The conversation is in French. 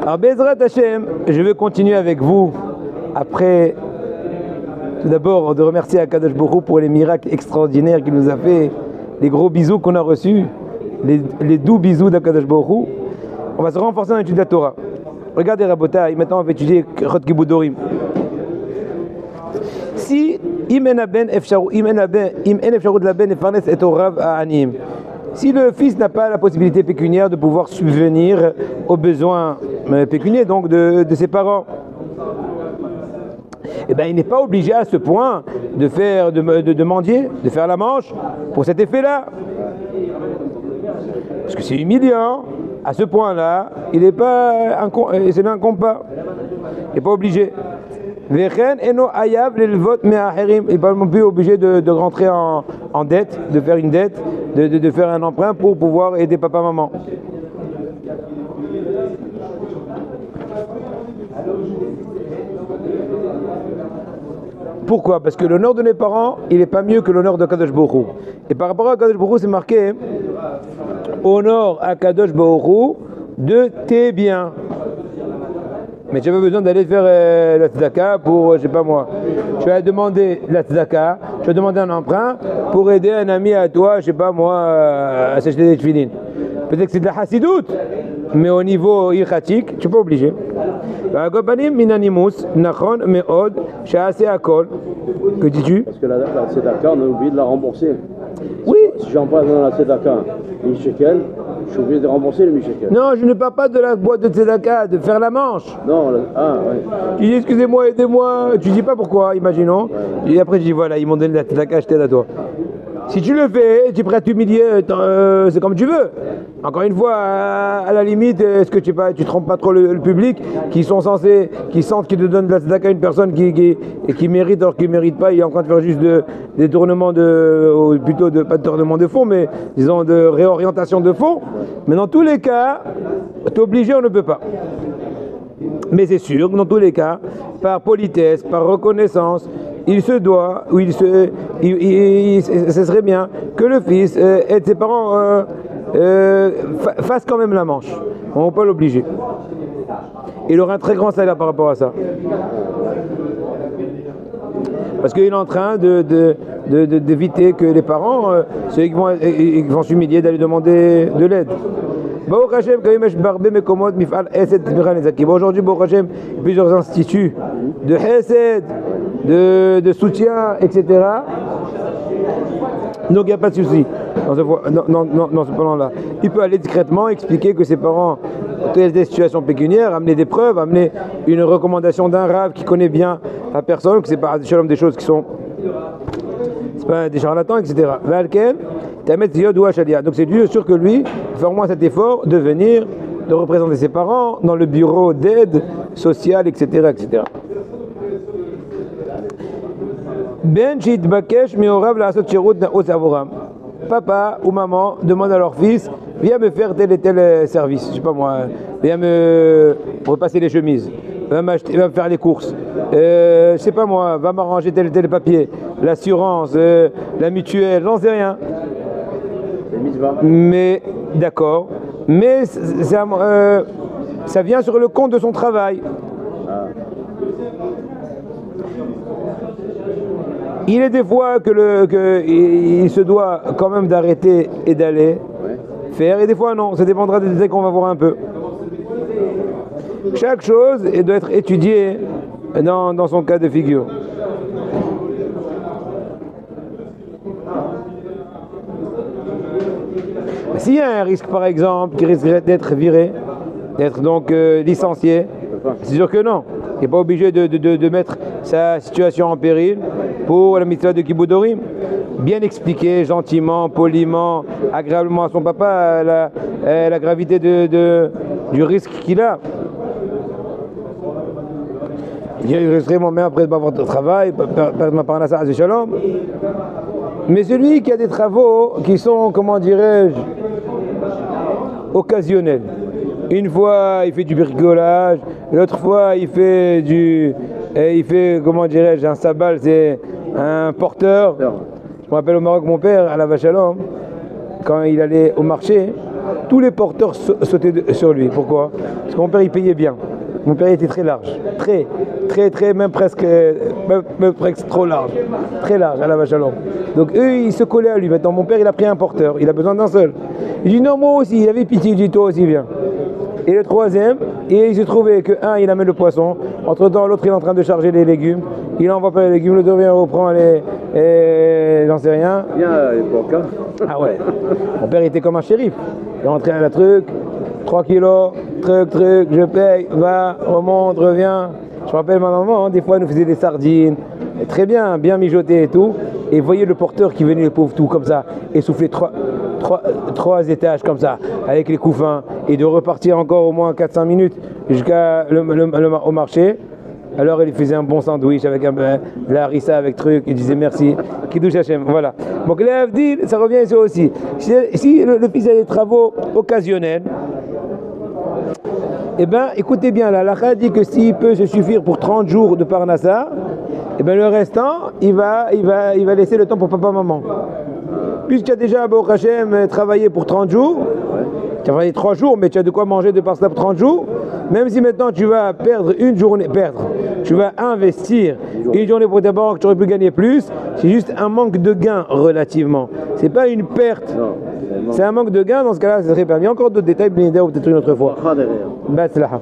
Alors, Bezrat Hashem, je vais continuer avec vous après, tout d'abord, de remercier Akadosh Baruch Hu pour les miracles extraordinaires qu'il nous a fait, les gros bisous qu'on a reçus, les doux bisous d'Akadosh Baruch Hu. On va se renforcer dans l'étude de la Torah. Regardez Rabotai, maintenant on va étudier Chot Kibudorim. Si si le fils n'a pas la possibilité pécuniaire de pouvoir subvenir aux besoins pécuniaires donc de ses parents, eh ben, il n'est pas obligé à ce point de mendier, de faire la manche pour cet effet-là. Parce que c'est humiliant. À ce point-là, il n'est pas c'est un compas. Il n'est pas obligé. Il n'est pas non plus obligé de rentrer en dette, de faire une dette, de faire un emprunt pour pouvoir aider papa-maman. Pourquoi? Parce que l'honneur de mes parents, il n'est pas mieux que l'honneur de Kadosh Baruch Hu. Et par rapport à Kadosh Baruch Hu, c'est marqué honore à Kadosh Baruch Hu de tes biens. Mais tu n'as pas besoin d'aller faire la tzedaka pour, je sais pas moi, tu vas demander la tzedaka, tu vas demander un emprunt pour aider un ami à toi, je sais pas moi, à s'acheter des tefilines. Peut-être que c'est de la hassidoute, mais au niveau ilchatique, tu n'es pas obligé. Que dis-tu? Parce que la tzedaka, on a oublié de la rembourser. Oui. Si j'emprunte dans la tzedaka 1000 shekels, je suis obligé de rembourser les 1000 shekels. Non, je ne parle pas de la boîte de tzedaka, de faire la manche. Non, ouais. Tu dis excusez-moi, aidez-moi, tu dis pas pourquoi, imaginons. Ouais. Et après tu dis voilà, ils m'ont donné la tzedaka, je t'aide à toi. Si tu le fais, tu es prêt à t'humilier, c'est comme tu veux. Encore une fois, à la limite, est-ce que tu trompes pas trop le public qui sentent qu'ils te donnent de la tzedaka à une personne qui mérite alors qu'il ne mérite pas, il est en train de faire juste des tournements plutôt pas de tournement de fonds, mais disons de réorientation de fonds. Mais dans tous les cas, t'obliger, on ne peut pas. Mais c'est sûr que dans tous les cas, par politesse, par reconnaissance, il se doit, ou ce serait bien que le fils aide ses parents, fasse quand même la manche. On ne peut pas l'obliger. Il aura un très grand salaire par rapport à ça. Parce qu'il est en train d'éviter que les parents, ceux qui vont s'humilier d'aller demander de l'aide. Aujourd'hui, Baruch Hashem, plusieurs instituts de Hesed, de soutien, etc. Donc il n'y a pas de souci dans ce plan-là. Il peut aller discrètement expliquer que ses parents ont des situations pécuniaires, amener des preuves, amener une recommandation d'un rav qui connaît bien la personne, que c'est pas des choses qui sont, c'est pas des charlatans, etc. Donc c'est sûr que lui fait au moins cet effort de venir, de représenter ses parents dans le bureau d'aide sociale, etc., etc. Papa ou maman demande à leur fils, viens me faire tel et tel service, je sais pas moi, viens me repasser les chemises, va me faire les courses, je sais pas moi, va m'arranger tel et tel papier, l'assurance, la mutuelle, j'en sais rien. Mais d'accord, mais ça vient sur le compte de son travail. Il est des fois il se doit quand même d'arrêter et d'aller faire, et des fois non, ça dépendra des détails qu'on va voir un peu. Chaque chose doit être étudiée dans son cas de figure. S'il y a un risque par exemple qui risquerait d'être viré, d'être donc licencié, c'est sûr que non. Il n'est pas obligé de mettre sa situation en péril pour la mitzvah de Kibudorim. Bien expliquer gentiment, poliment, agréablement à son papa la gravité du risque qu'il a. Il risquerait moi-même après de ne pas avoir de travail, perdre ma parnassa à shalom. Mais celui qui a des travaux qui sont, comment dirais-je, occasionnels. Une fois, il fait du bricolage, l'autre fois, il fait, comment dirais-je, un sabal, c'est un porteur. Je me rappelle au Maroc, mon père, à la Vachalom, quand il allait au marché, tous les porteurs sautaient sur lui. Pourquoi? Parce que mon père, il payait bien. Mon père était très large, très, même presque trop large, très large, à la vache à l'homme. Donc eux, ils se collaient à lui. Maintenant, mon père, il a pris un porteur, il a besoin d'un seul. Il dit non, moi aussi, il avait pitié, il dit toi aussi, viens. Et le troisième, et il se trouvait que un, il amène le poisson, entre-temps, l'autre, il est en train de charger les légumes, il envoie pas les légumes, le deuxième reprend j'en sais rien. Bien à l'époque, hein. Ah ouais, mon père était comme un shérif, il rentrait à la truc, 3 kilos, truc, je paye, va, remonte, revient. Je me rappelle ma maman, hein, des fois elle nous faisait des sardines, et très bien mijotées et tout. Et voyez le porteur qui venait, le pauvre tout, comme ça, et souffler trois étages comme ça, avec les couffins, et de repartir encore au moins 4-5 minutes jusqu'à au marché. Alors il faisait un bon sandwich avec la harissa avec truc, il disait merci, Kiddush Hashem, voilà. Donc l'Avdil, ça revient ici aussi. Si le fils a des travaux occasionnels, eh bien, écoutez bien, la halakha dit que s'il peut se suffire pour 30 jours de Parnassa, eh bien le restant, il va laisser le temps pour papa-maman. Puisque tu as déjà, Baruch Hashem, travaillé pour 30 jours, tu as travaillé 3 jours, mais tu as de quoi manger de par cela pour 30 jours, même si maintenant tu vas perdre une journée, tu vas investir une journée pour ta banque, tu aurais pu gagner plus, c'est juste un manque de gain relativement. C'est pas une perte. C'est un manque de gain, dans ce cas-là, ça serait permis. Encore d'autres détails, ou peut-être une autre fois. Batzlaha.